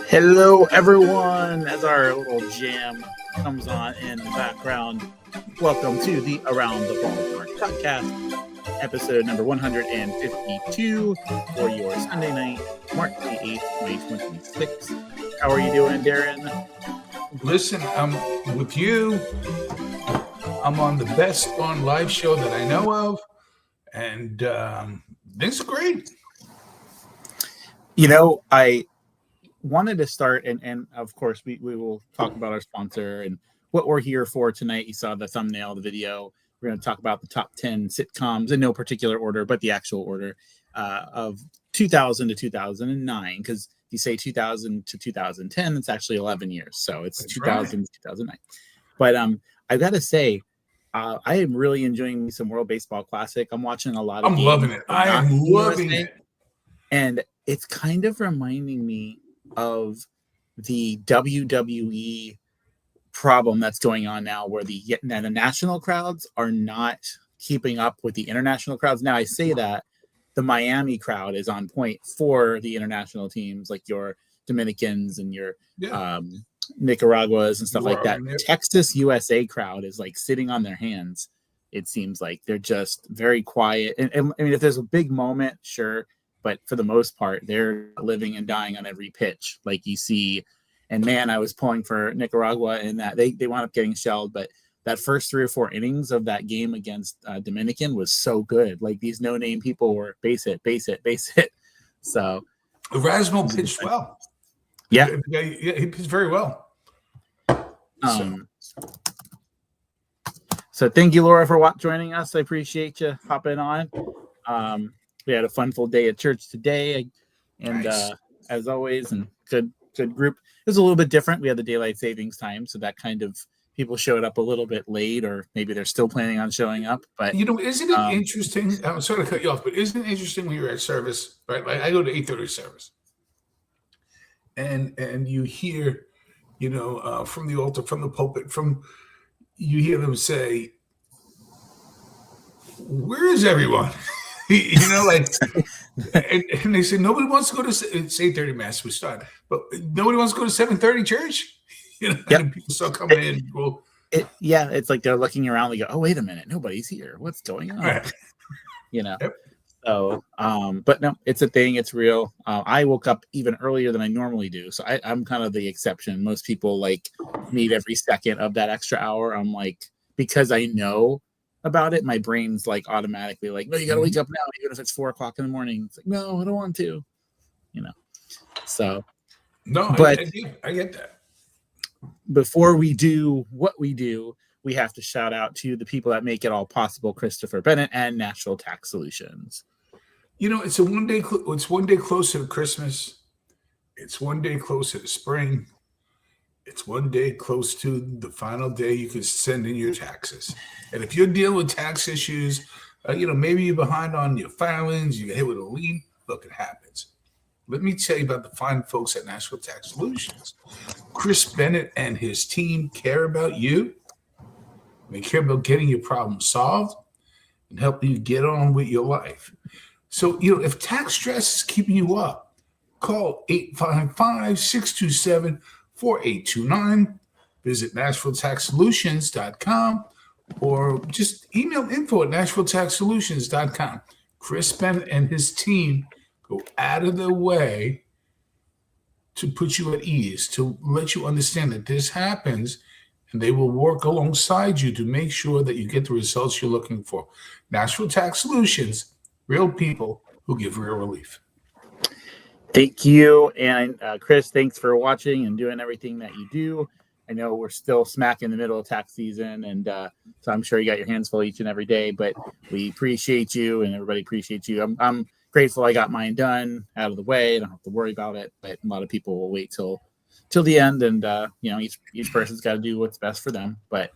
Hello, everyone. As our little jam comes on in the background, welcome to the Around the Ballpark podcast, episode number 152 for your Sunday night, March the 8th, 2026. How are you doing, Darren? Listen, I'm with you. I'm on the best on live show that I know of, and things are great. You know, I wanted to start, and of course, we will talk about our sponsor and what we're here for tonight. You saw the thumbnail of the video. We're going to talk about the top 10 sitcoms in no particular order, but the actual order of 2000 to 2009, because if you say 2000 to 2010, it's actually 11 years. So it's That's 2000 to 2009. But I've got to say, I am really enjoying some World Baseball Classic. I'm watching a lot of games. Loving it. I am loving it. And it's kind of reminding me of the WWE problem that's going on now, where the national crowds are not keeping up with the international crowds. Now, I say that the Miami crowd is on point for the international teams, like your Dominicans and your Nicaraguas and stuff like that. Texas USA crowd is like sitting on their hands. It seems like they're just very quiet. And I mean, if there's a big moment, sure. But for the most part, they're living and dying on every pitch, like you see. And man, I was pulling for Nicaragua in that they wound up getting shelled. But that first 3 or 4 innings of that game against Dominican was so good. Like these no-name people were base hit. So Erasmo pitched well. Yeah, he pitched very well. So thank you, Laura, for joining us. I appreciate you hopping on. We had a fun full day at church today, and nice. As always, and good group. It was a little bit different. We had the daylight savings time, so that kind of people showed up a little bit late, or maybe they're still planning on showing up. But isn't it interesting? I'm sorry to cut you off, but isn't it interesting when you're at service, right? Like I go to 8:30 service, and you hear, from the altar, from the pulpit, you hear them say, "Where is everyone?" And they say nobody wants to go to it's 8:30 mass. We start, but nobody wants to go to 7:30 church. And people start coming in. Well, it's like they're looking around. They go, "Oh, wait a minute, nobody's here. What's going on?" Right. Yep. So, but no, it's a thing. It's real. I woke up even earlier than I normally do, so I'm kind of the exception. Most people need every second of that extra hour. I'm like, because I know about it, my brain's automatically no, you gotta wake up now, even if it's 4:00 in the morning. It's like, no, I don't want to, so no, but I get that. Before we do what we do, we have to shout out to the people that make it all possible: Christopher Bennett and Natural Tax Solutions. It's one day closer to Christmas. It's one day closer to spring. It's one day close to the final day you can send in your taxes. And if you're dealing with tax issues, maybe you're behind on your filings, you get hit with a lien. Look, it happens. Let me tell you about the fine folks at National Tax Solutions. Chris Bennett and his team care about you. They care about getting your problem solved and helping you get on with your life. So, if tax stress is keeping you up, call 855-627-4829. Visit NashvilleTaxSolutions.com or just email info@NashvilleTaxSolutions.com. Chris Bennett and his team go out of their way to put you at ease, to let you understand that this happens, and they will work alongside you to make sure that you get the results you're looking for. Nashville Tax Solutions, real people who give real relief. Thank you. And Chris, thanks for watching and doing everything that you do. I know we're still smack in the middle of tax season, and so I'm sure you got your hands full each and every day, but we appreciate you, and everybody appreciates you. I'm grateful I got mine done out of the way. I don't have to worry about it, but a lot of people will wait till the end, and each person's got to do what's best for them. But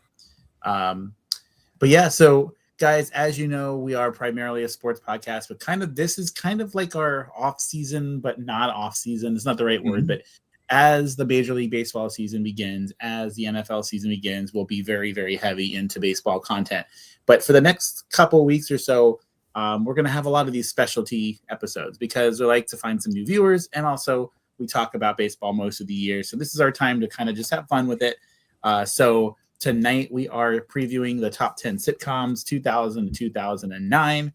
yeah, so guys, as you know, we are primarily a sports podcast, but this is kind of like our off season, but not off season. It's not the right word, but as the Major League Baseball season begins, as the NFL season begins, we'll be very, very heavy into baseball content. But for the next couple of weeks or so, we're going to have a lot of these specialty episodes because we like to find some new viewers, and also we talk about baseball most of the year. So this is our time to kind of just have fun with it. So tonight we are previewing the top 10 sitcoms, 2000 to 2009.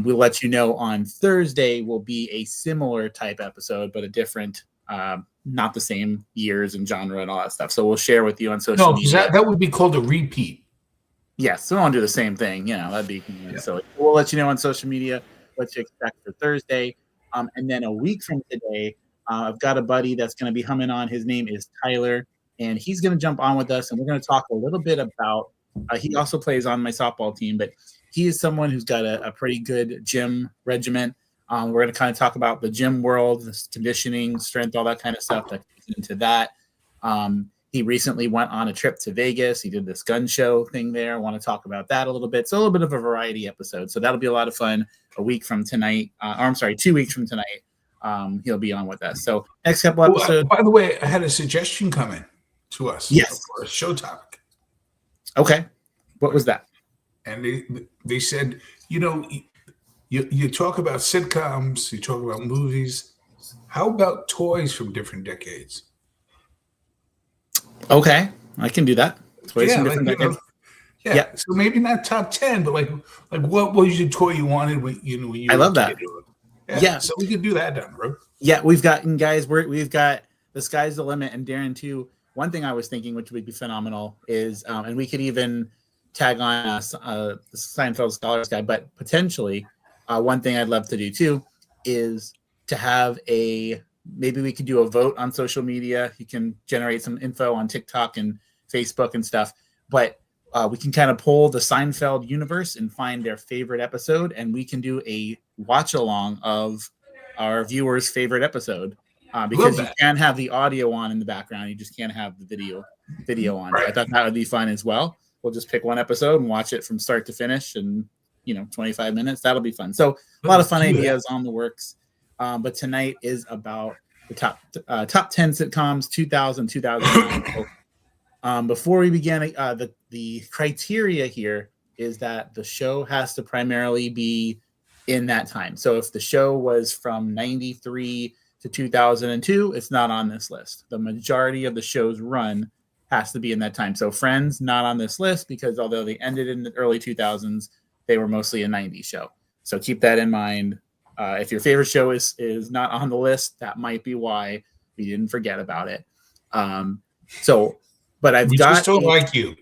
We'll let you know on Thursday will be a similar type episode, but a different, not the same years and genre and all that stuff. So we'll share with you on social media. That would be called a repeat. Yes, so we don't do the same thing. That'd be silly. We'll let you know on social media what to expect for Thursday. And then a week from today, I've got a buddy that's going to be humming on. His name is Tyler, and he's going to jump on with us, and we're going to talk a little bit about he also plays on my softball team, but he is someone who's got a pretty good gym regimen. We're going to kind of talk about the gym world, the conditioning, strength, all that kind of stuff that goes into that. He recently went on a trip to Vegas. He did this gun show thing there. I want to talk about that a little bit. So a little bit of a variety episode. So that'll be a lot of fun. A week from tonight, 2 weeks from tonight, he'll be on with us. So next couple episodes. By the way, I had a suggestion coming to us. Yes. For a show topic. Okay. What was that? And they said, you talk about sitcoms, you talk about movies. How about toys from different decades? Okay, I can do that. Toys from different decades. Yeah. So maybe not top 10, but like what was your toy you wanted when you I love that. Yeah. So we could do that down the road. Yeah, we've got the sky's the limit, and Darren too. One thing I was thinking, which would be phenomenal, is and we could even tag on the Seinfeld Scholars Guide, but potentially one thing I'd love to do too is to have maybe we could do a vote on social media. You can generate some info on TikTok and Facebook and stuff, but we can kind of pull the Seinfeld universe and find their favorite episode, and we can do a watch along of our viewers' favorite episode because you can have the audio on in the background. You just can't have the video on. Right. So I thought that would be fun as well. We'll just pick one episode and watch it from start to finish and 25 minutes. That'll be fun. So a lot of fun ideas on the works. But tonight is about the top 10 sitcoms, 2000, 2009. So, before we begin, the criteria here is that the show has to primarily be in that time. So if the show was from 93 to 2002, it's not on this list. The majority of the show's run has to be in that time. So Friends, not on this list because although they ended in the early 2000s, they were mostly a 90s show. So keep that in mind. If your favorite show is not on the list, that might be why we didn't forget about it. But we just don't like you.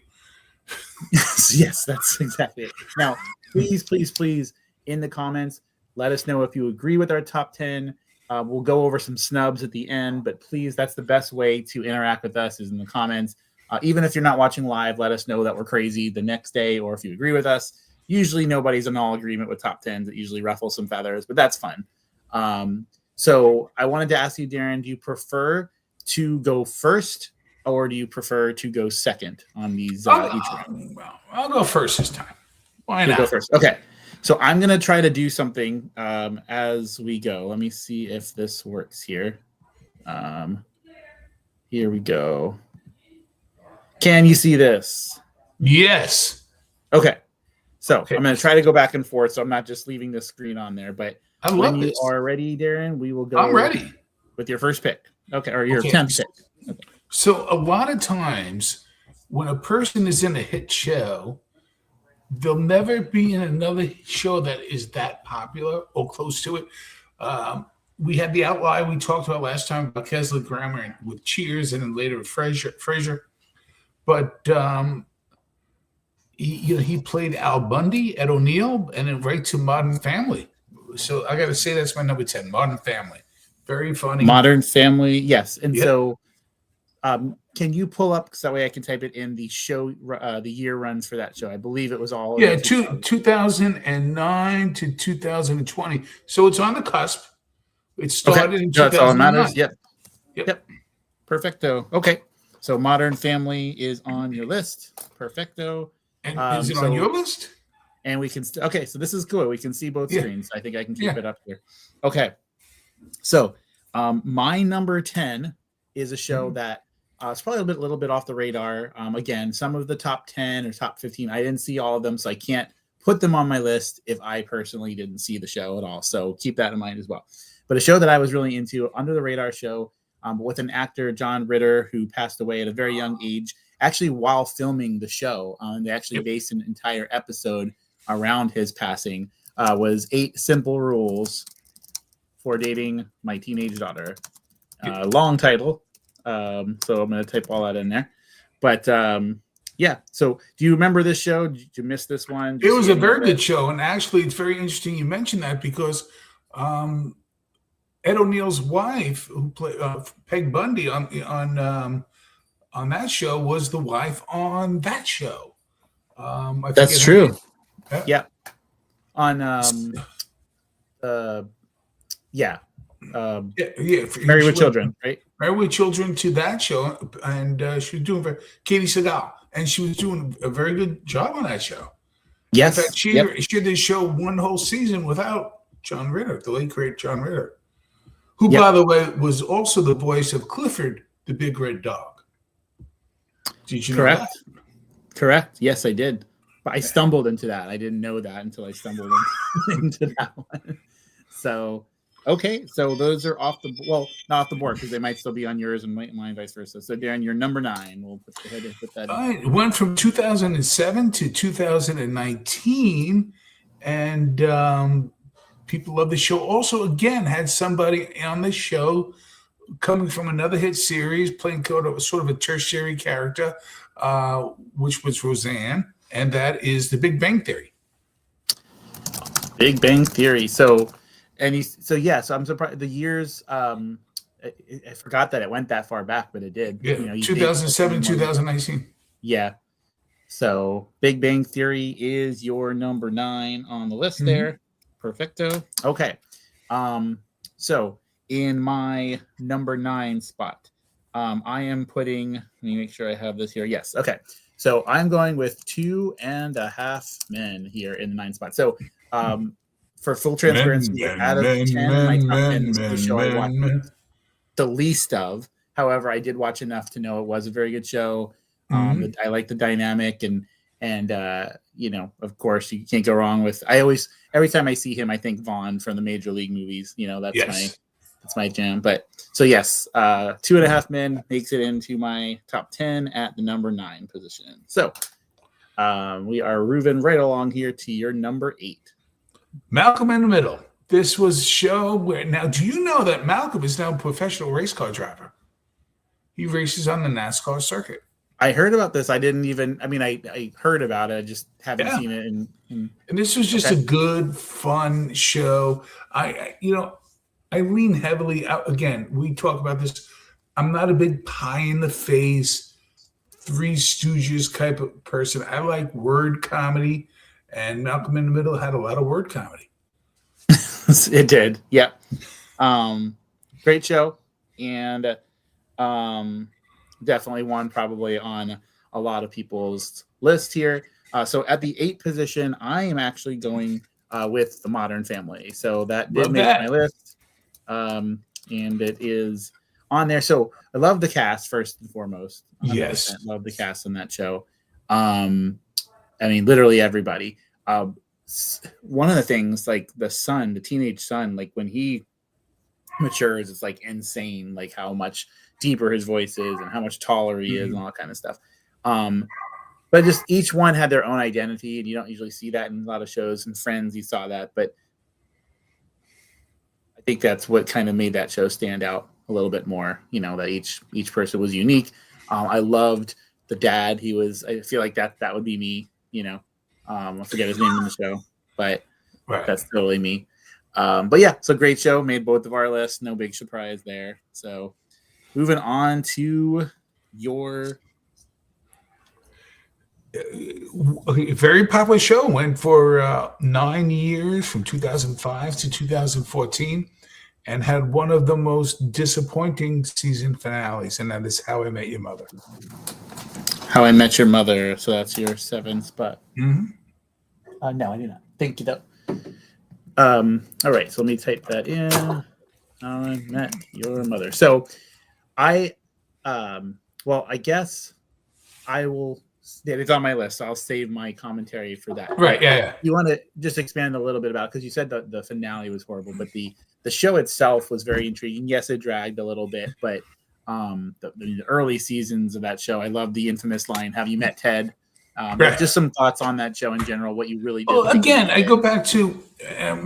Yes, that's exactly it. Now, please, in the comments, let us know if you agree with our top 10. We'll go over some snubs at the end, but please, that's the best way to interact with us is in the comments. Even if you're not watching live, let us know that we're crazy the next day, or if you agree with us. Usually nobody's in all agreement with top 10s. It usually ruffles some feathers, but that's fun. So I wanted to ask you, Darren, do you prefer to go first or do you prefer to go second on these each round? Well, I'll go first this time. Why not? Go first. Okay. So I'm going to try to do something as we go. Let me see if this works here. Here we go. Can you see this? Yes. Okay. So I'm going to try to go back and forth, so I'm not just leaving the screen on there. But when you are ready, Darren, we will go. I'm ready with your first pick. Okay, or your 10th pick. Okay. So a lot of times when a person is in a hit show, they'll never be in another show that is that popular or close to it. We had The Outlier we talked about last time about Kessler Grammer with Cheers and then later with Frasier. But he played Al Bundy, Ed O'Neill, and then right to Modern Family. So I got to say that's my number 10, Modern Family. Very funny. Modern Family, yes. And so can you pull up, so that way I can type it in, the show, the year runs for that show? I believe it was all. Yeah, 2009 to 2020. So it's on the cusp. It started in 2009. That's all that matters. Yep. Perfecto. Okay. So Modern Family is on your list. Perfecto. And is it on your list? And we can okay, so this is cool. We can see both screens. I think I can keep it up here. Okay. So my number 10 is a show that it's probably a little bit off the radar. Again, some of the top 10 or top 15, I didn't see all of them, so I can't put them on my list if I personally didn't see the show at all. So keep that in mind as well. But a show that I was really into, under the radar show, with an actor, John Ritter, who passed away at a very young age, actually while filming the show. They actually based an entire episode around his passing. Was 8 Simple Rules for Dating My Teenage Daughter. Long title. So I'm going to type all that in there. But yeah. So do you remember this show? Did you miss this one? It was a very good show. And actually, it's very interesting you mentioned that because Ed O'Neill's wife, who played Peg Bundy on that show, was the wife on that show. That's true. Yeah. On Married with Children, right? Married with Children to that show, and she was doing Katie Seagal, and she was doing a very good job on that show. Yes, in fact, she did this show one whole season without John Ritter, the late great John Ritter, who, by the way, was also the voice of Clifford, the Big Red Dog. Did you know that? Correct. Yes, I did. But I stumbled into that. I didn't know that until I stumbled into that one. So, okay. So those are not off the board because they might still be on yours and mine vice versa. So, Darren, you're number 9. We'll put that in. It went from 2007 to 2019. And people love the show. Also, again, had somebody on the show coming from another hit series, playing sort of a tertiary character, which was Roseanne. And that is The Big Bang Theory. Big Bang Theory. So I'm surprised the years. I forgot that it went that far back, but it did. Yeah, 2007, 2019. Yeah. So Big Bang Theory is your number 9 on the list there. Perfecto. Okay. So in my number 9 spot, I am putting. Let me make sure I have this here. Yes. Okay. So I'm going with 2.5 Men here in the 9 spot. So for full transparency, out of 10, my top 10 is the show I watched the least of. However, I did watch enough to know it was a very good show. I like the dynamic and of course you can't go wrong with. Every time I see him, I think Vaughn from the Major League movies. That's my jam. But so yes, 2.5 Men makes it into my top 10 at the number 9 position. So we are moving right along here to your number 8. Malcolm in the Middle. This was a show where now, do you know that Malcolm is now a professional race car driver? He races on the NASCAR circuit. I heard about this. I didn't even. I mean, I heard about it. I just haven't seen it. And this was just a good, fun show. I lean heavily out. Again, we talk about this. I'm not a big pie in the face, Three Stooges type of person. I like word comedy, and Malcolm in the Middle had a lot of word comedy. It did, yeah. Great show, and definitely one probably on a lot of people's list here. So at the 8th position, I am actually going with The Modern Family. So that did make my list. And it is on there. So I love the cast first and foremost. Yes, love the cast on that show. I mean, literally everybody. One of the things, like the teenage son, like when he matures, it's like insane, like how much deeper his voice is and how much taller he is and all that kind of stuff. But just each one had their own identity, and you don't usually see that in a lot of shows. And Friends, you saw that, but I think that's what kind of made that show stand out a little bit more. That each person was unique. I loved the dad. I feel like that would be me. I forget his name in the show, but that's totally me. But yeah, so great show. Made both of our lists. No big surprise there. So moving on to your very popular show. Went for 9 years from 2005 to 2014 and had one of the most disappointing season finales, and that is How I Met Your Mother. How I Met Your Mother. So that's your 7th spot. Mm-hmm. No, I do not. Thank you, though. All right, so let me type that in. How I Met Your Mother. So I guess I will Yeah, it's on my list. So I'll save my commentary for that. Right. Yeah. You want to just expand a little bit about, because you said the finale was horrible, but the show itself was very intriguing. Yes, it dragged a little bit, but the early seasons of that show, I love the infamous line, "Have you met Ted?" Right. Just some thoughts on that show in general. What you really did. Well, again, I go back to,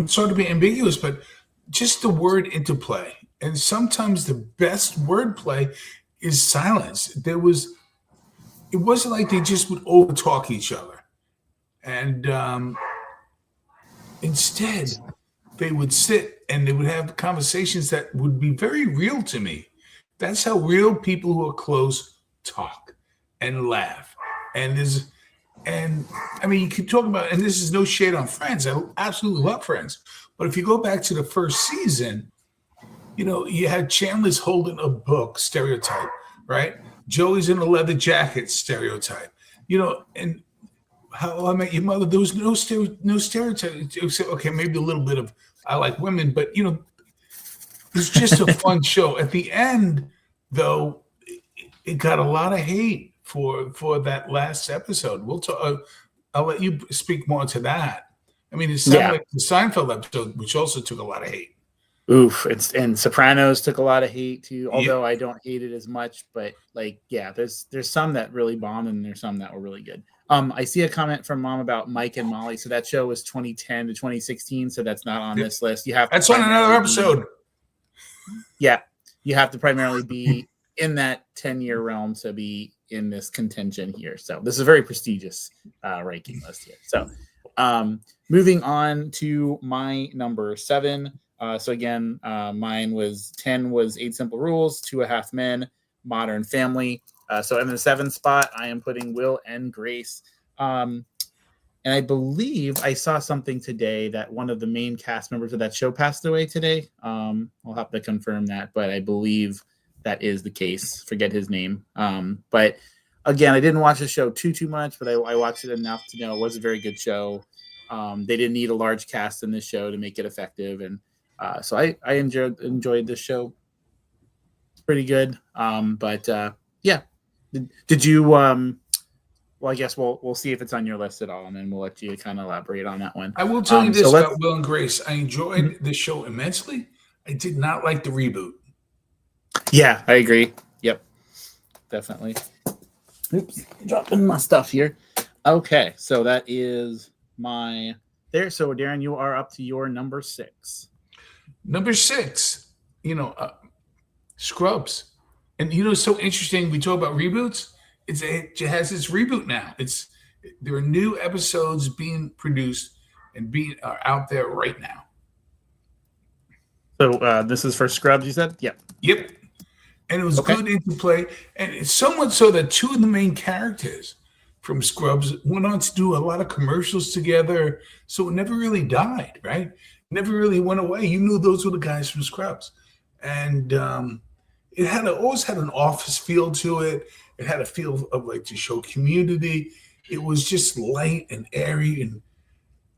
sorry to be ambiguous, but just the word interplay. And sometimes the best wordplay is silence. It wasn't like they just would overtalk each other. And instead, they would sit and they would have conversations that would be very real to me. That's how real people who are close talk and laugh. And I mean, you can talk about, and this is no shade on Friends. I absolutely love Friends. But if you go back to the first season, you had Chandler's holding a book stereotype, right? Joey's in a leather jacket stereotype, and How I Met Your Mother, there was no stereotype. Okay, maybe a little bit of I like women, but it's just a fun show. At the end, though, it got a lot of hate for that last episode. We'll talk. I'll let you speak more to that. I mean, it sounded like the Seinfeld episode, which also took a lot of hate. Oof, and Sopranos took a lot of hate too. Although I don't hate it as much, but there's some that really bombed, and there's some that were really good. I see a comment from Mom about Mike and Molly. So that show was 2010 to 2016. So that's not on this list. That's on another episode. You have to primarily be in that 10-year realm to be in this contention here. So this is a very prestigious ranking list here. So moving on to my number 7. So again, mine was 10 was 8 Simple Rules, 2.5 Men, Modern Family. So in the 7th spot, I am putting Will and Grace. And I believe I saw something today that one of the main cast members of that show passed away today. I'll have to confirm that, but I believe that is the case. Forget his name. But again, I didn't watch the show too much, but I watched it enough to know it was a very good show. They didn't need a large cast in this show to make it effective. And so I enjoyed this show. It's pretty good. Yeah. Did you well, I guess we'll see if it's on your list at all, and then we'll let you kind of elaborate on that one. I will tell you this about Will and Grace. I enjoyed the show immensely. I did not like the reboot. Yeah, I agree. Yep. Definitely. Oops, dropping my stuff here. Okay, so that is my there. So Darren, you are up to your number 6. Number 6, Scrubs. And it's so interesting. We talk about reboots. It has its reboot now. There are new episodes being produced and are out there right now. So this is for Scrubs, you said? Yep. And it was good interplay. And it's somewhat so that 2 of the main characters from Scrubs went on to do a lot of commercials together. So it never really died, right? Never really went away. You knew those were the guys from Scrubs. And it always had an office feel to it. It had a feel of to show community. It was just light and airy and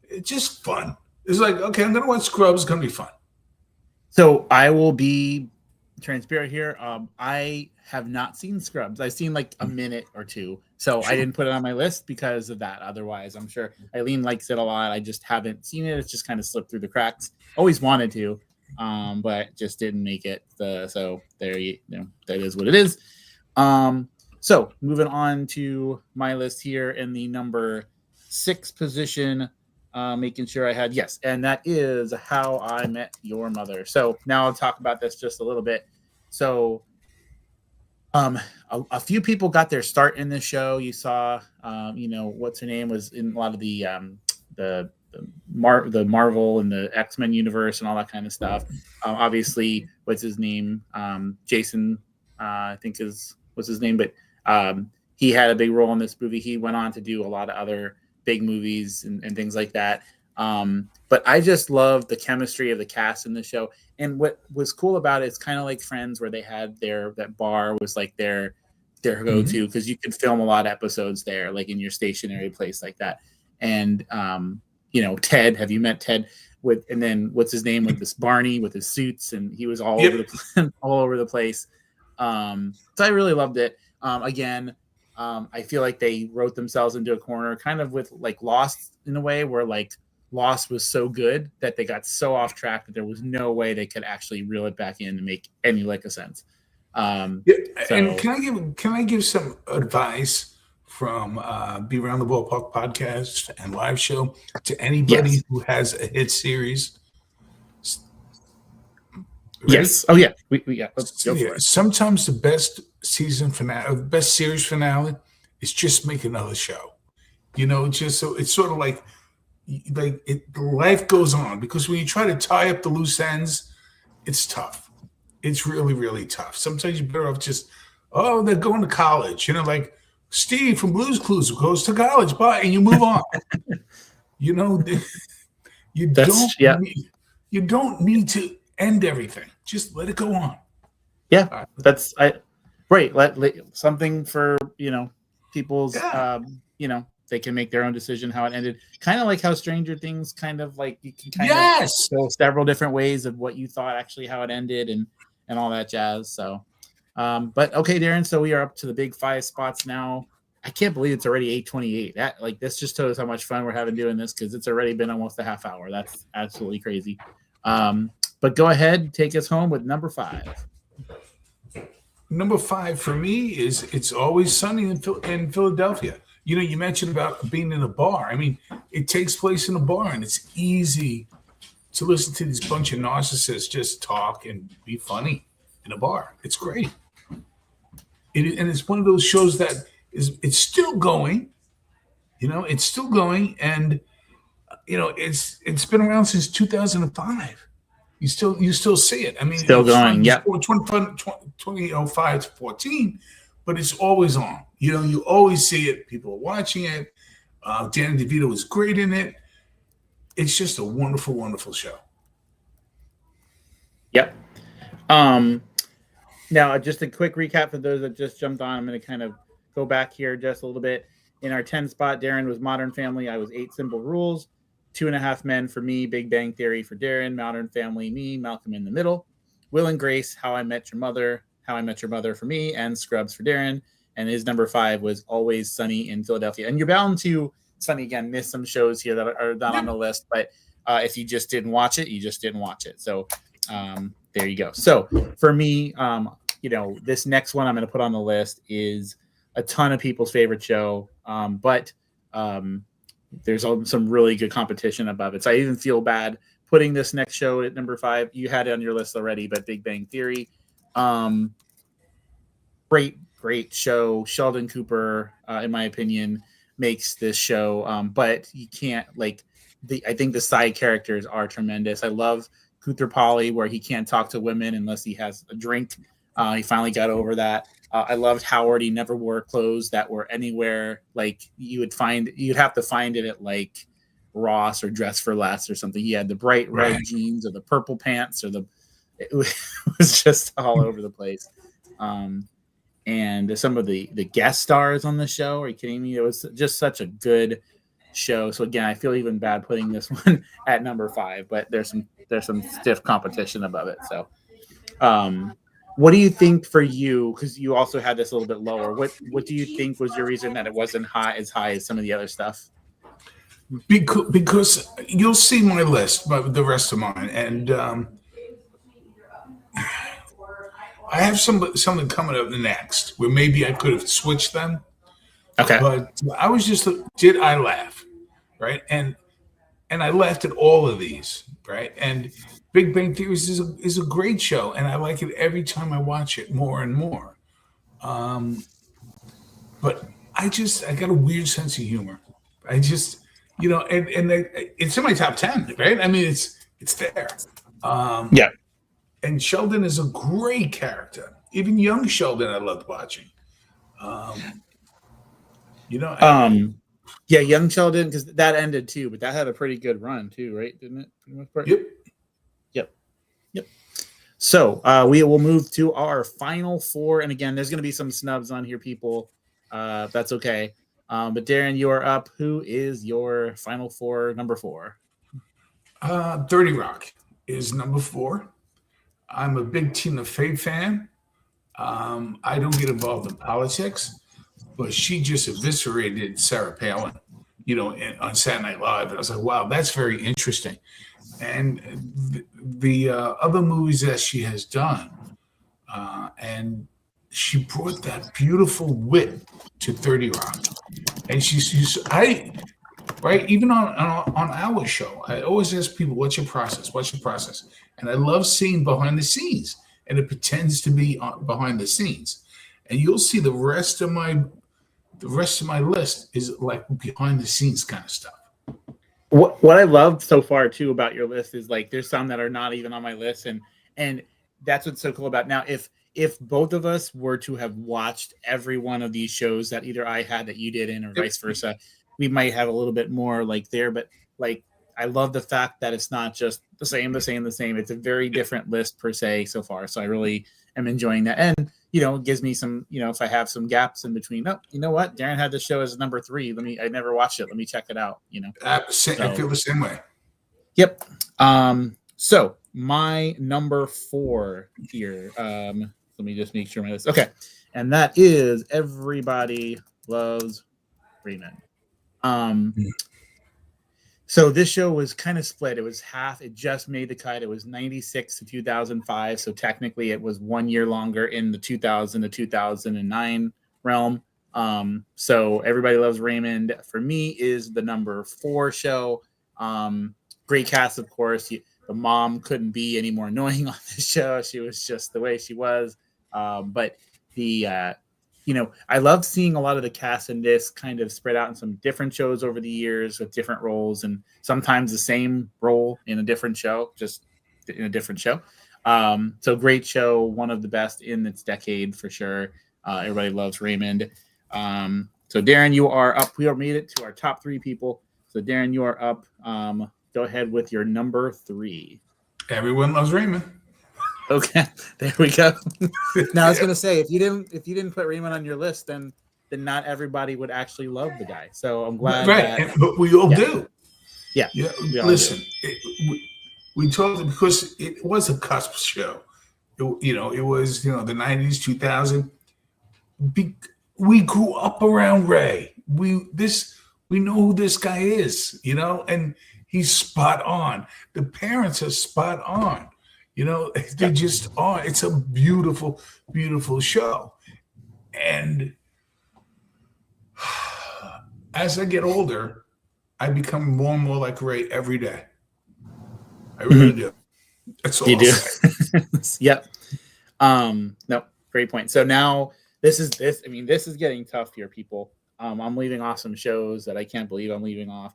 it's just fun. It's like, okay, I'm going to watch Scrubs. It's going to be fun. So I will be transparent here. I have not seen Scrubs. I've seen a minute or 2. So I didn't put it on my list because of that. Otherwise, I'm sure Eileen likes it a lot. I just haven't seen it. It's just kind of slipped through the cracks. Always wanted to. But just didn't make it. So there that is what it is. So moving on to my list here in the number 6 position, making sure I had yes, and that is How I Met Your Mother. So now I'll talk about this just a little bit. So a few people got their start in this show. You saw what's her name was in a lot of the Marvel and the X-Men universe and all that kind of stuff. Obviously, what's his name? Jason, I think was his name, but he had a big role in this movie. He went on to do a lot of other big movies and things like that. But I just love the chemistry of the cast in the show. And what was cool about it is kind of like Friends, where they had that bar was their go-to, because you could film a lot of episodes there, in your stationary place like that. And Ted, have you met Ted? And then what's his name with this Barney with his suits, and he was all over the place. So I really loved it. Again, I feel like they wrote themselves into a corner, kind of with like Lost in a way, where like Lost was so good that they got so off track that there was no way they could actually reel it back in to make any like a sense. Yeah, and So can I give some advice from Be Around the Ballpark podcast and live show to anybody yes, who has a hit series? Ready? yes, oh yeah, we yeah, let's go Yeah, for it. sometimes the best season finale, best series finale, is just make another show. Just so it's sort of life goes on because when you try to tie up the loose ends, it's tough. It's really, really tough. Sometimes you're better off just, oh, they're going to college. Like Steve from Blues Clues goes to college, bye, and you move on. You know, you don't That's yeah, need, you don't need to end everything. Just let it go on. yeah. All right. That's I right. Let something for people's Yeah. they can make their own decision how it ended. Kind of like how Stranger Things kind of like you can kind of Yes. go several different ways of what you thought actually how it ended and all that jazz. So, but okay, Darren. So we are up to the big 5 spots now. I can't believe it's already 8:28. That like this just shows how much fun we're having doing this because it's already been almost a half hour. That's absolutely crazy. But go ahead, take us home with number 5. Number 5 for me is It's Always Sunny in Philadelphia. You mentioned about being in a bar. I mean, it takes place in a bar, and it's easy to listen to this bunch of narcissists just talk and be funny in a bar. It's great. And it's one of those shows that it's still going. It's still going, and it's been around since 2005. You still see it. I mean, Still going. Yep. 2005 to 14, but it's always on. You always see it. People are watching it. Danny DeVito is great in it. It's just a wonderful, wonderful show. Yep. Now, just a quick recap for those that just jumped on. I'm going to kind of go back here just a little bit. In our 10 spot, Darren was Modern Family. I was 8 Simple Rules. 2.5 Men for me. Big Bang Theory for Darren. Modern Family, me. Malcolm in the Middle. Will and Grace, How I Met Your Mother. How I Met Your Mother for me. And Scrubs for Darren. And his number 5 was Always Sunny in Philadelphia. And you're bound to, Sunny again, miss some shows here that are not on the list. But if you just didn't watch it, you just didn't watch it. So there you go. So for me, this next one I'm going to put on the list is a ton of people's favorite show. But there's some really good competition above it. So I even feel bad putting this next show at number 5. You had it on your list already, but Big Bang Theory. Great show. Sheldon Cooper, in my opinion, makes this show. But you can't I think the side characters are tremendous. I love Koothrappali, where he can't talk to women unless he has a drink. He finally got over that. I loved Howard. He never wore clothes that were anywhere like you'd have to find it at like Ross or Dress for Less or something. He had the bright red jeans or the purple pants it was just all over the place. And some of the guest stars on the show, are you kidding me? It was just such a good show. So again, I feel even bad putting this one at number 5, but there's some stiff competition above it. So, what do you think for you? Because you also had this a little bit lower. What do you think was your reason that it wasn't as high as some of the other stuff? Because you'll see my list, but the rest of mine, and I have something coming up next where maybe I could have switched them. Okay, but I was just, did I laugh, right? And I laughed at all of these, right? And Big Bang Theory is a great show, and I like it every time I watch it more and more. But I got a weird sense of humor. I just, and it's in my top 10, right? I mean, it's there. yeah. And Sheldon is a great character. Even young Sheldon, I loved watching. Yeah, young Sheldon, because that ended too, but that had a pretty good run too, right? Didn't it? For the most part? Yep. So we will move to our final 4, and again, there's going to be some snubs on here, people. That's okay. But Darren, you are up. Who is your final 4? Number 4. 30 Rock is number 4. I'm a big Tina Fey fan. I don't get involved in politics, but she just eviscerated Sarah Palin, on Saturday Night Live. And I was like, wow, that's very interesting. And the other movies that she has done, and she brought that beautiful wit to 30 Rock. And right, even on our show, I always ask people, what's your process? What's your process? And I love seeing behind the scenes, and it pretends to be behind the scenes. And you'll see the rest of my list is like behind the scenes kind of stuff. What I love so far too about your list is like there's some that are not even on my list, and that's what's so cool about now. If both of us were to have watched every one of these shows that either I had that you didn't, or vice versa, we might have a little bit more like there. But like I love the fact that it's not just the same. It's a very different list per se so far. So I really am enjoying that, and it gives me some, if I have some gaps in between. Oh, you know what? Darren had this show as number 3. I never watched it. Let me check it out. I feel the same way. Yep. So my number 4 here. Let me just make sure my list. Okay, and that is Everybody Loves Raymond. So this show was kind of split. It was half. It just made the cut. It was 96 to 2005. So technically it was 1 year longer in the 2000 to 2009 realm. So Everybody Loves Raymond for me is the number 4 show. Great cast, of course. The mom couldn't be any more annoying on this show. She was just the way she was. But I loved seeing a lot of the cast in this kind of spread out in some different shows over the years with different roles, and sometimes the same role in a different show, just in a different show. So great show, one of the best in its decade for sure. Everybody Loves Raymond. So Darren, you are up. We made it to our top 3 people. So Darren, you are up. Go ahead with your number 3. Everyone Loves Raymond. Okay, there we go. Now I was gonna say if you didn't put Raymond on your list, then not everybody would actually love the guy. So I'm glad, right? But we all do. Yeah. Listen, we talked because it was a cusp show. It was the 90s, 2000. We grew up around Ray. We know who this guy is, and he's spot on. The parents are spot on. They just are. It's a beautiful, beautiful show. And as I get older, I become more and more like Ray every day. I really do. That's all you do. Yep. No, great point. So now this is getting tough here, people. I'm leaving off some shows that I can't believe I'm leaving off.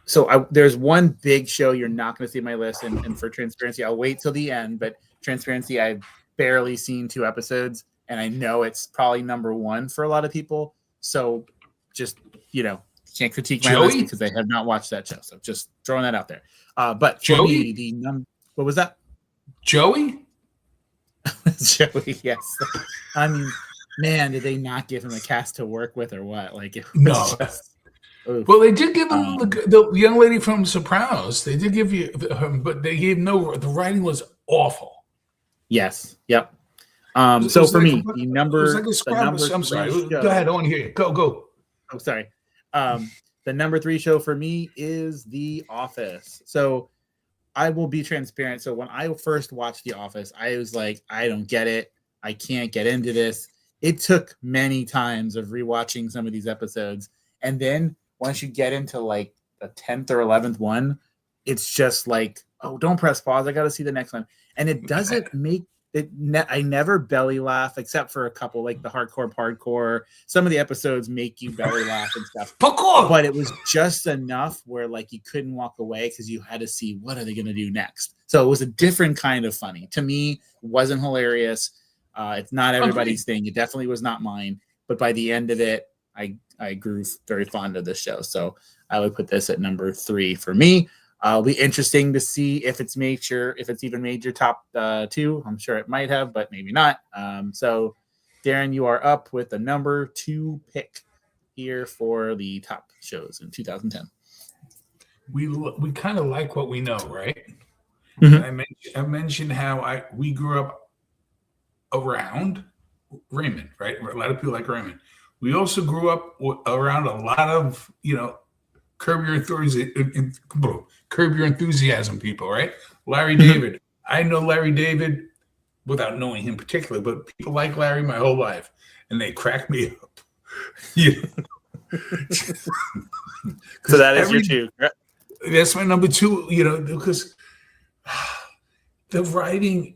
So there's one big show you're not going to see on my list, and for transparency, I'll wait till the end. But transparency, I've barely seen 2 episodes, and I know it's probably number 1 for a lot of people. So just can't critique my list because I have not watched that show. So just throwing that out there. But for me, what was that? Joey? Joey, yes. I mean, man, did they not give him a cast to work with or what? Like it was no. Just, oof. Well, they did give him the young lady from Sopranos. They did give you, but they gave the writing was awful. Yes. Yep. So for me, the number. I'm sorry. Go ahead. I want to hear you. Go. Oh, sorry. The number 3 show for me is The Office. So I will be transparent. So when I first watched The Office, I was like, I don't get it. I can't get into this. It took many times of rewatching some of these episodes, and then once you get into like the 10th or 11th one, it's just like, oh, don't press pause. I got to see the next one. And it doesn't make it. I never belly laugh except for a couple, like the hardcore. Some of the episodes make you belly laugh and stuff. But it was just enough where like you couldn't walk away because you had to see what are they going to do next. So it was a different kind of funny. To me, it wasn't hilarious. It's not everybody's thing. It definitely was not mine. But by the end of it, I grew very fond of this show. So I would put this at number 3 for me. It'll be interesting to see if it's even made your top 2. I'm sure it might have, but maybe not. So Darren, you are up with the number 2 pick here for the top shows in 2010. We kind of like what we know, right? Mm-hmm. I mentioned how we grew up around, Raymond, right? A lot of people like Raymond. We also grew up around a lot of, curb your enthusiasm, curb your enthusiasm people, right? Larry David. I know Larry David without knowing him particularly, but people like Larry my whole life, and they crack me up. So that is your two. That's my number two. Because the writing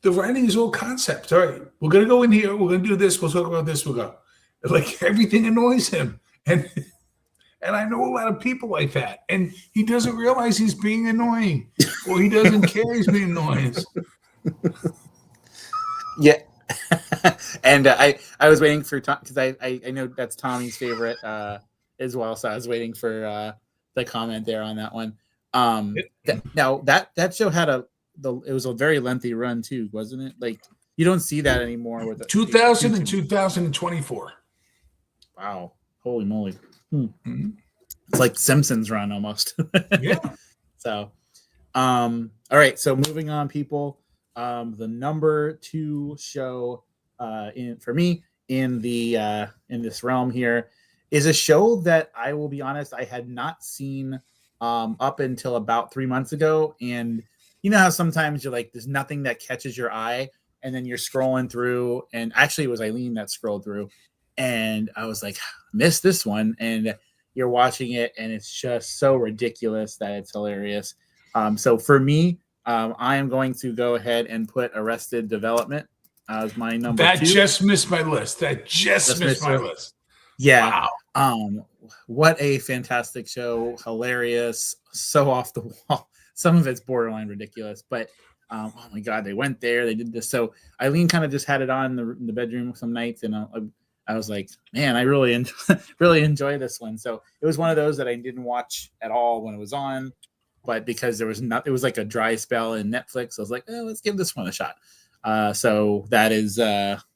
is all concept. All right, we're gonna go in here. We're gonna do this. We'll talk about this. We'll go. Like everything annoys him, and I know a lot of people like that, and he doesn't realize he's being annoying, or he doesn't care he's being annoying. Yeah. And I was waiting for Tom because I know that's Tommy's favorite as well. So I was waiting for the comment there on that one. Now that show had it was a very lengthy run too, wasn't it? Like you don't see that anymore with 2000 and 2024. Wow, holy moly! Mm-hmm. It's like Simpsons run almost. Yeah. So, all right. So moving on, people. The number 2 show for me in this realm here is a show that I will be honest, I had not seen up until about 3 months ago. And you know how sometimes you're like, there's nothing that catches your eye, and then you're scrolling through, and actually it was Eileen that scrolled through, and I was like, missed this one, and you're watching it, and it's just so ridiculous that it's hilarious. So for me, I am going to go ahead and put Arrested Development as my number 2. That just missed my list. List. Yeah. Wow. What a fantastic show. Hilarious. So off the wall. Some of it's borderline ridiculous, but oh my God, they went there. They did this. So Eileen kind of just had it on in the bedroom some nights, and I was like, man, I really enjoy this one. So it was one of those that I didn't watch at all when it was on. But because it was like a dry spell in Netflix, I was like, oh, let's give this one a shot. So that is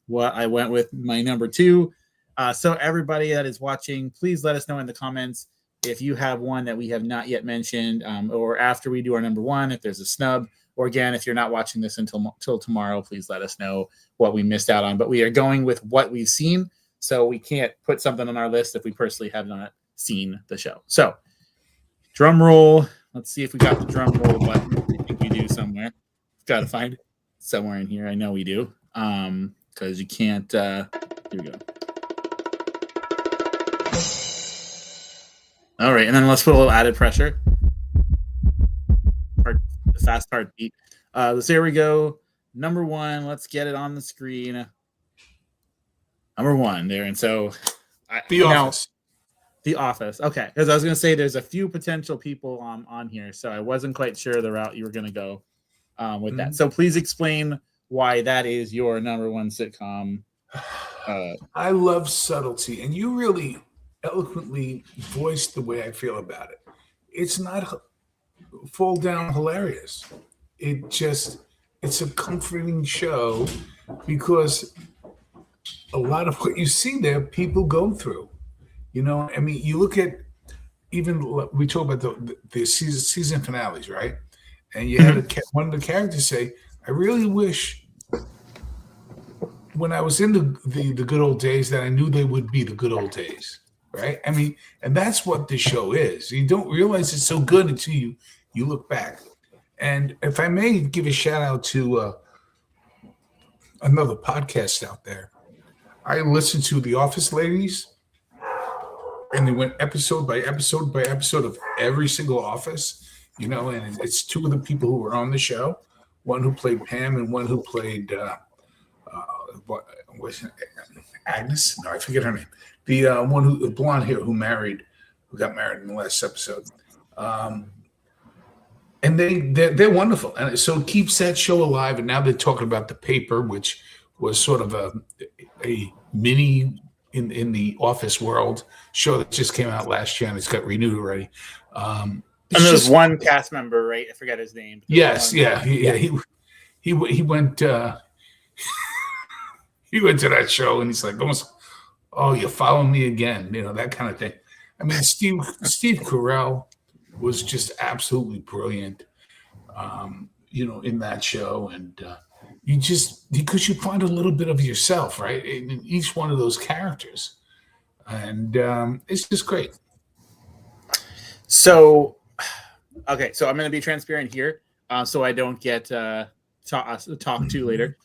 what I went with my number 2. So everybody that is watching, please let us know in the comments if you have one that we have not yet mentioned, or after we do our number 1, if there's a snub, or again, if you're not watching this until tomorrow, please let us know what we missed out on. But we are going with what we've seen, so we can't put something on our list if we personally have not seen the show. So drum roll. Let's see if we got the drum roll button. I think we do somewhere. Got to find it somewhere in here. I know we do. Because you can't. Here we go. All right, and then let's put a little added pressure. The fast heartbeat. So here we go. Number 1. Let's get it on the screen. Number 1 there, and so The Office. The Office. Okay. Because I was going to say there's a few potential people on here, so I wasn't quite sure the route you were going to go with that. So please explain why that is your number 1 sitcom. I love subtlety, and you really eloquently voiced the way I feel about it. It's not fall down hilarious. It's a comforting show because a lot of what you see there, people go through. I mean, you look at even we talk about the season finales, right? And you had one of the characters say, "I really wish when I was in the good old days that I knew they would be the good old days." Right? I mean, and that's what this show is. You don't realize it's so good until you look back. And if I may give a shout out to another podcast out there, I listened to The Office Ladies. And they went episode by episode by episode of every single Office, and it's 2 of the people who were on the show, one who played Pam and one who played what was it, Agnes? No, I forget her name. The one the blonde hair who got married in the last episode. And they're wonderful, and so it keeps that show alive. And now they're talking about The Paper, which was sort of a mini. In the Office world show that just came out last year, and it's got renewed already. And there's one cast member, right? I forget his name. Yes, yeah. He went he went to that show, and he's like, almost, "Oh, you're following me again," that kind of thing. I mean, Steve Carell was just absolutely brilliant, in that show, and you just because you find a little bit of yourself, right, in each one of those characters, and it's just great. So, okay, so I'm going to be transparent here, so I don't get talked to later.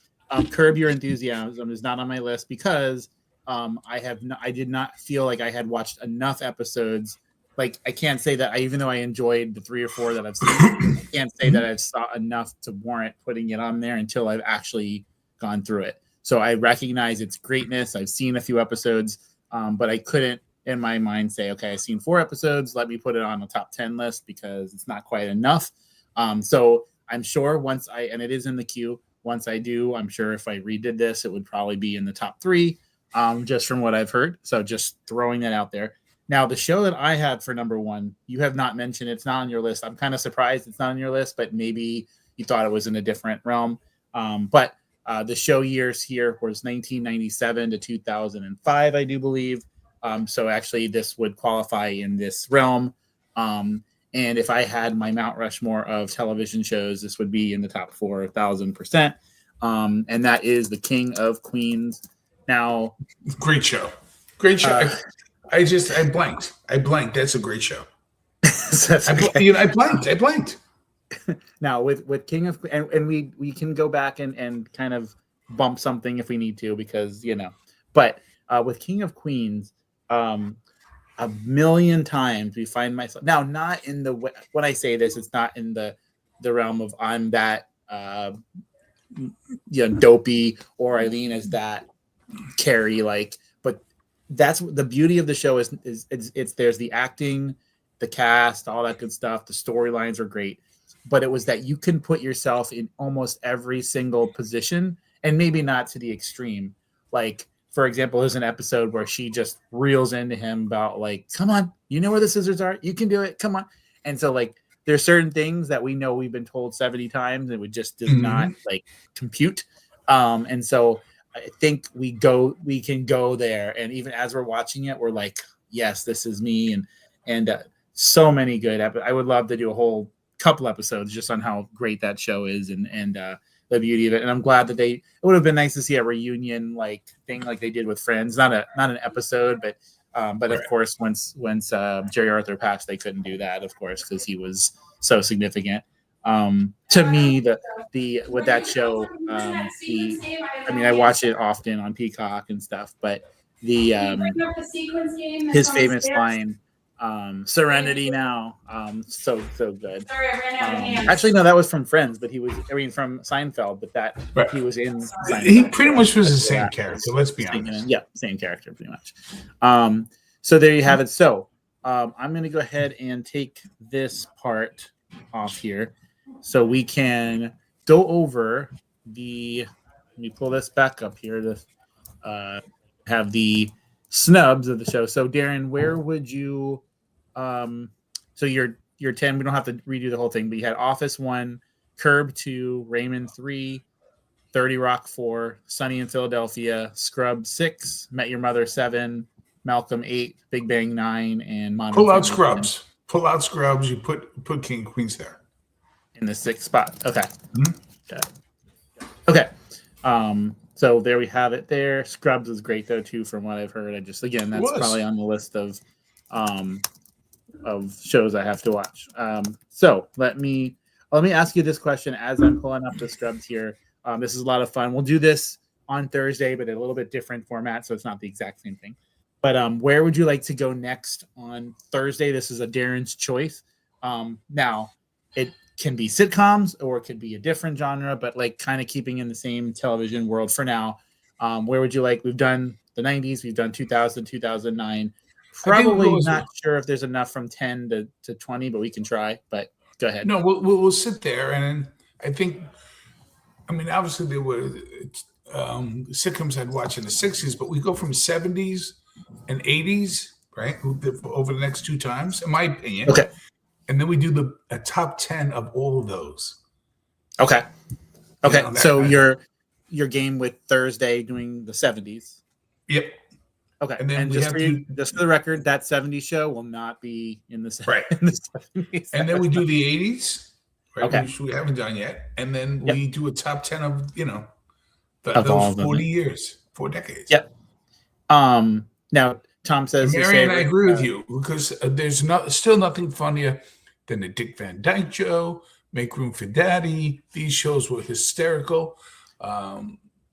Curb Your Enthusiasm is not on my list because I did not feel like I had watched enough episodes. Like I can't say that even though I enjoyed the 3 or 4 that I've seen, I can't say that I've saw enough to warrant putting it on there until I've actually gone through it. So I recognize its greatness. I've seen a few episodes, but I couldn't in my mind say, okay, I've seen 4 episodes. Let me put it on the top 10 list because it's not quite enough. So I'm sure and it is in the queue. Once I do, I'm sure if I redid this, it would probably be in the top 3, just from what I've heard. So just throwing that out there. Now, the show that I had for number 1, you have not mentioned. It's not on your list. I'm kind of surprised it's not on your list, but maybe you thought it was in a different realm. But the show years here was 1997 to 2005, I do believe. So actually, this would qualify in this realm. And if I had my Mount Rushmore of television shows, this would be in the top 4, 1,000%. And that is The King of Queens. Now, great show. I blanked. That's a great show. I blanked. Now with King of and we can go back and kind of bump something if we need to because but with King of Queens, a million times we find myself now not in the way when I say this, it's not in the realm of I'm that dopey or Eileen is that Carrie but that's the beauty of the show is it's there's the acting, the cast, all that good stuff. The storylines are great, but it was that you can put yourself in almost every single position, and maybe not to the extreme. Like, for example, there's an episode where she just reels into him about come on, you know where the scissors are, you can do it, come on. And so there's certain things that we know we've been told 70 times and it just does not compute. And so I think we can go there, and even as we're watching it, we're like, yes, this is me, and so many good. I would love to do a whole couple episodes just on how great that show is, and the beauty of it. And I'm glad that it would have been nice to see a reunion thing like they did with Friends, not an episode, but of course once Jerry Arthur passed, they couldn't do that, of course, because he was so significant. To me, the with that show, I watch it often on Peacock and stuff, but his famous line, Serenity Now, so good. Sorry, I ran out of hands. Actually, no, that was from Friends, but from Seinfeld, but he was in Seinfeld. He pretty much was the same character, let's be honest. Yeah, same character pretty much. So there you have it. So I'm going to go ahead and take this part off here so we can go over let me pull this back up here to have the snubs of the show. So Darren, where would you so your 10, we don't have to redo the whole thing, but you had Office 1, Curb 2, Raymond 3, 30 Rock 4, Sunny in Philadelphia, Scrubs 6, Met Your Mother 7, Malcolm 8, Big Bang 9, and Modern Pull out Scrubs. Pull out Scrubs. You put King of Queens there in the 6th spot. Okay. Okay. So there we have it there. Scrubs is great though too, from what I've heard. That's probably on the list of shows I have to watch. So let me ask you this question as I'm pulling up the Scrubs here. This is a lot of fun. We'll do this on Thursday, but a little bit different format, so it's not the exact same thing. But where would you like to go next on Thursday? This is a Darren's choice. Now, it can be sitcoms or it could be a different genre, but kind of keeping in the same television world for now. Where would you like? We've done the 90s, we've done 2000, 2009. Probably not sure if there's enough from 10 to 20, but we can try. But go ahead. No, we'll sit there, and I think, obviously there were sitcoms I'd watch in the 60s, but we go from 70s and 80s, right? Over the next 2 times, in my opinion. Okay. And then we do a top 10 of all of those. Okay. Okay. So your game with Thursday doing the 70s. Yep. Okay. And then just for the record, that 70s show will not be in the, right. in the 70s. And then we do the 80s, right? Okay. Which we haven't done yet. And then Yep. we do a top 10 of, Of those all of them. 40 years, 4 decades. Yep. Now Tom says And his Mary and I favorite. agree with you because there's still nothing funnier than the Dick Van Dyke Show, Make Room for Daddy. These shows were hysterical.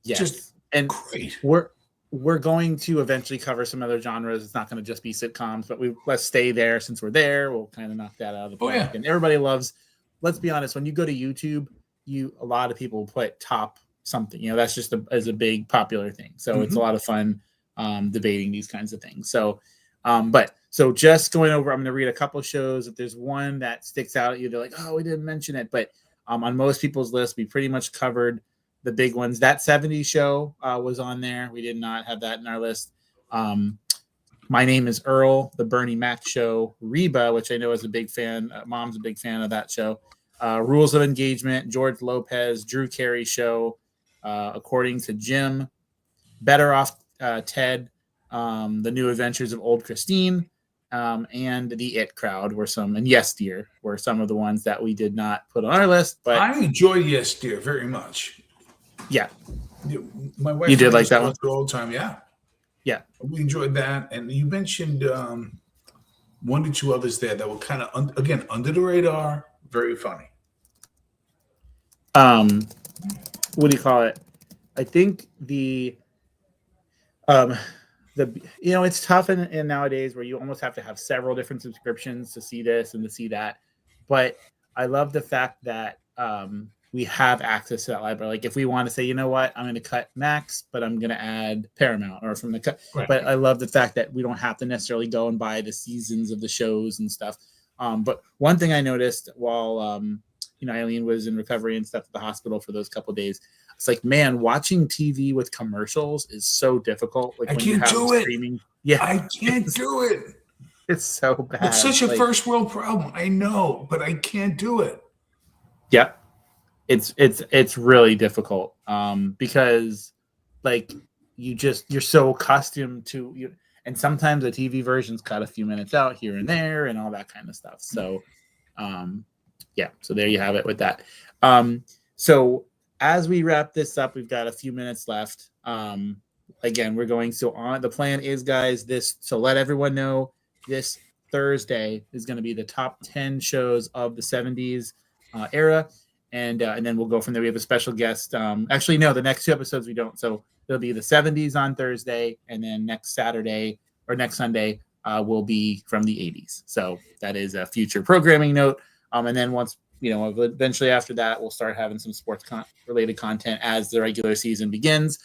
Yes. Just and great. We're going to eventually cover some other genres. It's not going to just be sitcoms, but let's stay there since we're there. We'll kind of knock that out of the park. Yeah. And everybody loves. Let's be honest. When you go to YouTube, a lot of people put top something. That's just as a big popular thing. So it's a lot of fun debating these kinds of things. So, so just going over, I'm going to read a couple shows. If there's one that sticks out at you, they're like, oh, we didn't mention it. But on most people's list, we pretty much covered the big ones. That 70s show was on there. We did not have that in our list. My Name is Earl, the Bernie Mac show, Reba, which I know is a big fan. Mom's a big fan of that show. Rules of Engagement, George Lopez, Drew Carey show, According to Jim, Better Off Ted, The New Adventures of Old Christine, and The It Crowd and Yes Dear were some of the ones that we did not put on our list. But I enjoyed Yes Dear very much. Yeah. My wife you did like that one all the time. Yeah. We enjoyed that. And you mentioned one or two others there that were kind of, again, under the radar, very funny. What do you call it? I think it's tough in nowadays where you almost have to have several different subscriptions to see this and to see that. But I love the fact that we have access to that library. Like if we want to say, you know what, I'm going to cut Max, but I'm going to add Paramount or from the cut. Right. But I love the fact that we don't have to necessarily go and buy the seasons of the shows and stuff. But one thing I noticed while, Eileen was in recovery and stuff at the hospital for those couple of days, it's like, man, watching TV with commercials is so difficult. Like I when can't you have do it. Streaming. Yeah, I can't do it. It's so bad. It's such a first world problem. I know, but I can't do it. Yeah. It's really difficult because like you're so accustomed to you, and sometimes the TV versions cut a few minutes out here and there and all that kind of stuff. So so there you have it with that. So as we wrap this up, we've got a few minutes left. Again, we're going on. The plan is, guys, so let everyone know this Thursday is going to be the top 10 shows of the 70s era. And then we'll go from there. We have a special guest. Actually, no, the next two episodes we don't. So there'll be the 70s on Thursday, and then next Saturday or next Sunday will be from the 80s. So that is a future programming note. And then once, eventually after that, we'll start having some sports related content as the regular season begins.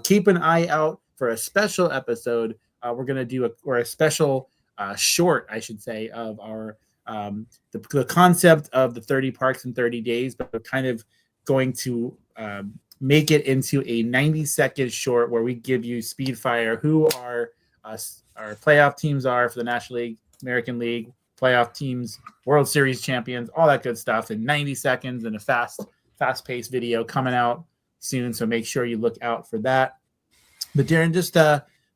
Keep an eye out for a special episode. We're going to do a special short, I should say, of our the concept of the 30 parks in 30 days, but we're kind of going to make it into a 90-second short where we give you speed fire who our playoff teams are for the National League, American League, playoff teams, World Series champions, all that good stuff in 90 seconds in a fast-paced video coming out soon. So make sure you look out for that. But Darren, just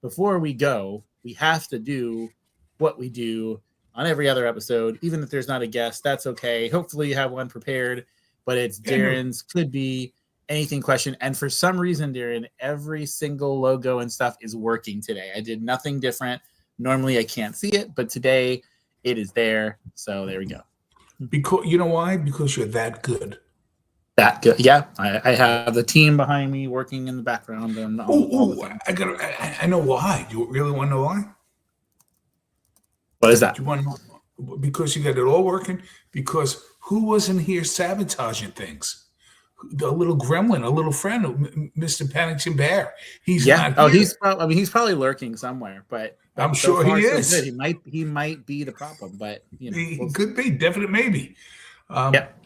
before we go, we have to do what we do on every other episode, even if there's not a guest, that's okay. Hopefully you have one prepared, but it's Darren's could be anything question. And for some reason, Darren, every single logo and stuff is working today. I did nothing different. Normally I can't see it, but today it is there. So there we go. Because you know why? Because you're that good. That good. Yeah. I have the team behind me working in the background. And I know why. Do you really want to know why? What is that? Do you want to know? Because you got it all working. Because who wasn't here sabotaging things? The little gremlin, a little friend, Mr. Paddington Bear. He's not here. He's probably lurking somewhere, but I'm sure he is. So he might be the problem, but he could be, definite maybe.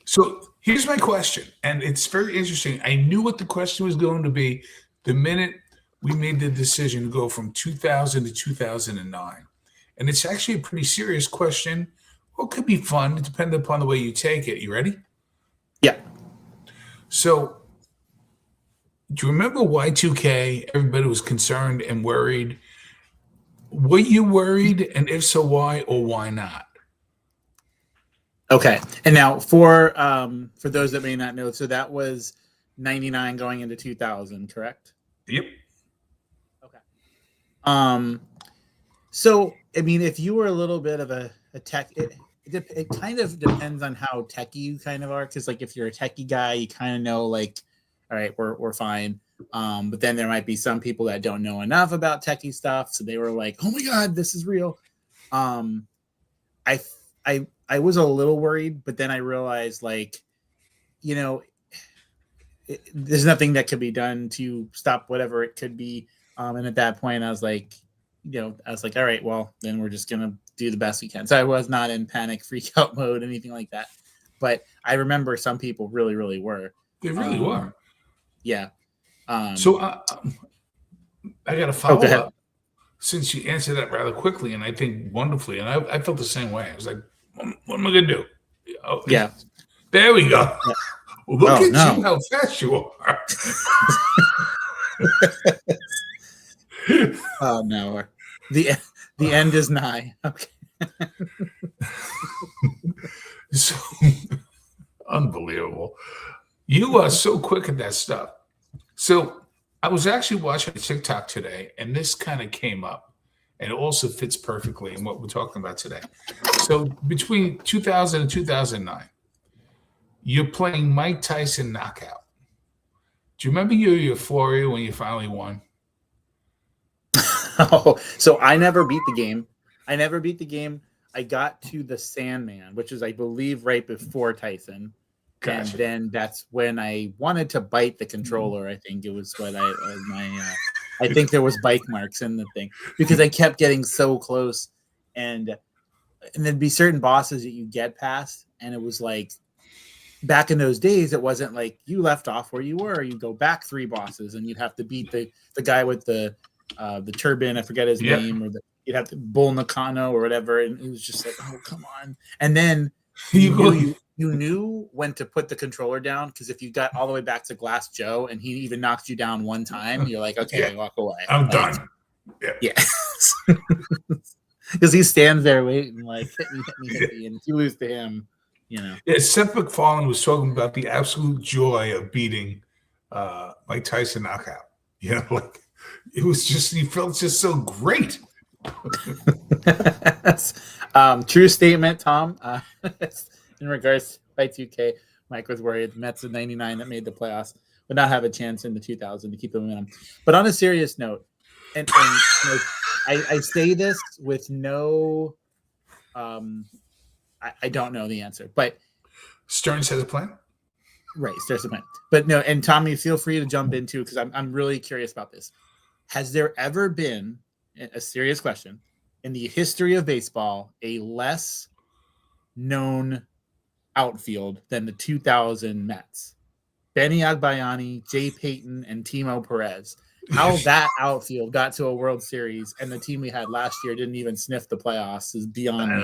So here's my question, and it's very interesting. I knew what the question was going to be the minute we made the decision to go from 2000 to 2009. And it's actually a pretty serious question. Well, it could be fun, depending upon the way you take it. You ready? Yeah. So, do you remember Y2K? Everybody was concerned and worried. Were you worried? And if so, why or why not? Okay. And now for those that may not know, so that was 99 going into 2000, correct? Yep. Okay. So I mean, if you were a little bit of a tech, it kind of depends on how techie you kind of are. Because like if you're a techie guy, you kind of know like, all right, we're fine. But then there might be some people that don't know enough about techie stuff, so they were like, oh my god, this is real. Um, I I was a little worried, but then I realized like, you know, there's nothing that could be done to stop whatever it could be. And at that point, I was like, all right, well, then we're just gonna do the best we can. So I was not in panic, freak out mode, anything like that. But I remember some people really, really were. They really were. Yeah. So I got a go follow ahead. up since you answered that rather quickly and I think wonderfully. And I felt the same way. I was like, what am I going to do? Oh, Yeah. There we go. Yeah. Look Oh, at no. you, how fast you are. Oh no. The end is nigh. Okay. So unbelievable. You are so quick at that stuff. So I was actually watching TikTok today, and this kind of came up, and it also fits perfectly in what we're talking about today. So between 2000 and 2009, you're playing Mike Tyson Knockout. Do you remember your euphoria when you finally won? Oh, so I never beat the game. I got to the Sandman, which is, I believe, right before Tyson. Gotcha. And then that's when I wanted to bite the controller. I think it was what I think there was bike marks in the thing because I kept getting so close, and there'd be certain bosses that you get past, and it was like back in those days, it wasn't like you left off where you were. You go back 3 bosses, and you'd have to beat the guy with the turban. I forget his name, or you'd have to Bull Nakano or whatever, and it was just like, oh come on. And then you knew when to put the controller down, because if you got all the way back to Glass Joe and he even knocked you down one time, you're like, okay, walk away. I'm done. Yeah. Because he stands there waiting, like, hit me. And if you lose to him, Yeah, Seth MacFarlane was talking about the absolute joy of beating Mike Tyson Knockout. Like it was just, he felt just so great. True statement, Tom. In regards to Y2K, Mike was worried the Mets of '99 that made the playoffs would not have a chance in the 2000 to keep the momentum. But on a serious note, and I say this with no, I don't know the answer, but Stearns has a plan. Right, Stearns has a plan. But no, and Tommy, feel free to jump into, because I'm really curious about this. Has there ever been, a serious question, in the history of baseball, a less known outfield than the 2000 Mets? Benny Agbayani, Jay Payton, and Timo Perez. How that outfield got to a World Series and the team we had last year didn't even sniff the playoffs is beyond me.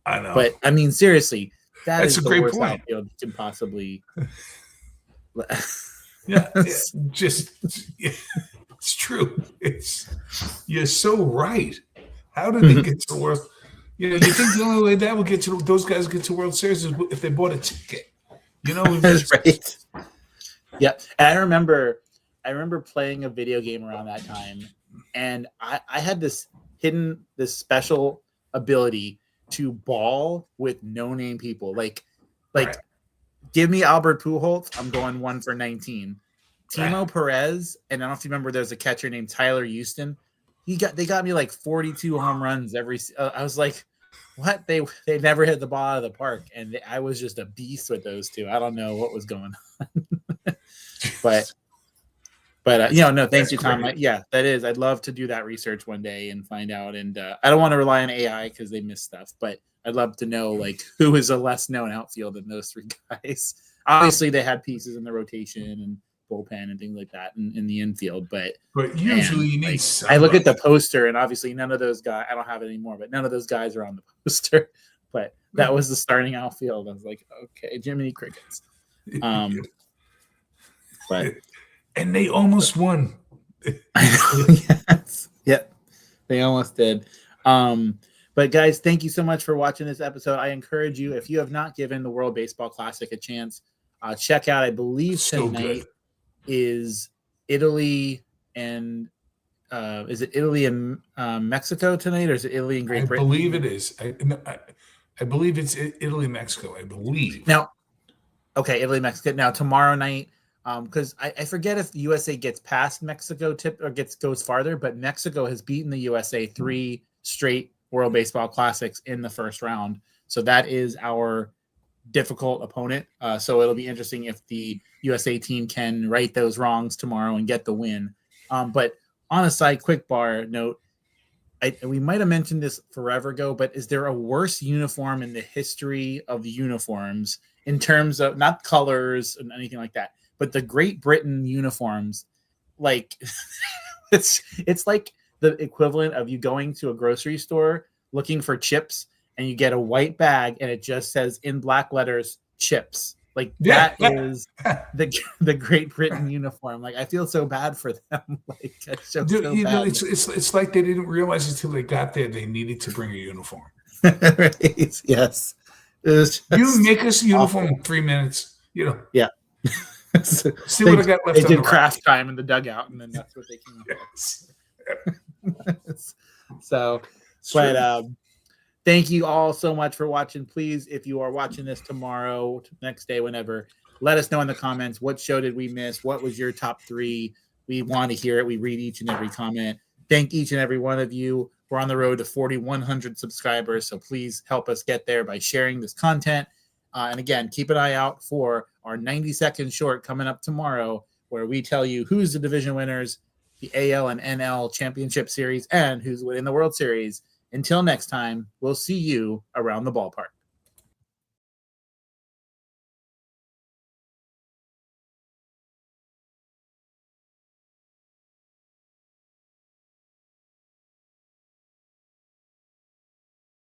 I know. But I mean, seriously, that's a great worst point. outfield you can possibly. It's true. You're so right. How did they get to the World? You think the only way that would get to those guys get to World Series is if they bought a ticket. That's right. Yeah, and I remember playing a video game around that time, and I had this special ability to ball with no-name people. Like, give me Albert Pujols, I'm going 1 for 19. Timo Perez, and I don't know if you remember, there's a catcher named Tyler Houston. They got me like 42 home runs every. I was like, what? They never hit the ball out of the park, and I was just a beast with those two. I don't know what was going on, but no, thank you, Tom. That is. I'd love to do that research one day and find out. And I don't want to rely on AI because they miss stuff, but I'd love to know like who is a less known outfield than those 3 guys. Obviously, they had pieces in the rotation and bullpen and things like that in the infield, but usually you need. I look at the poster, and obviously none of those guys. I don't have it anymore, but none of those guys are on the poster. But that was the starting outfield. I was like, okay, Jiminy Crickets. But and they almost won. Yes. Yep, they almost did. But guys, thank you so much for watching this episode. I encourage you, if you have not given the World Baseball Classic a chance, check out. I believe So tonight good. is Italy and is it Italy and Mexico tonight, or is it Italy and Great I Britain? believe it is. I believe it's Italy, Mexico. I believe. Now, okay, Italy, Mexico. Now tomorrow night, because I forget if the USA gets past Mexico or goes farther, but Mexico has beaten the USA 3 straight World Baseball Classics in the first round. So that is our difficult opponent. So it'll be interesting if the USA team can right those wrongs tomorrow and get the win. But on a side quick bar note, we might have mentioned this forever ago, but is there a worse uniform in the history of the uniforms in terms of not colors and anything like that, but the Great Britain uniforms? Like it's like the equivalent of you going to a grocery store looking for chips and you get a white bag and it just says in black letters chips. Like that is the Great Britain uniform. Like I feel so bad for them. Like so know, it's like they didn't realize until they got there they needed to bring a uniform. Right. Yes. You make us a uniform in 3 minutes. You know. Yeah. See what I got left. They did craft time in the dugout, and then that's what they came up with. So, but thank you all so much for watching. Please, if you are watching this tomorrow, next day, whenever, let us know in the comments what show did we miss? What was your top 3? We want to hear it. We read each and every comment. Thank each and every one of you. We're on the road to 4,100 subscribers, so please help us get there by sharing this content. And again, keep an eye out for our 90-second short coming up tomorrow, where we tell you who's the division winners, the AL and NL Championship Series, and who's winning the World Series. Until next time, we'll see you around the ballpark.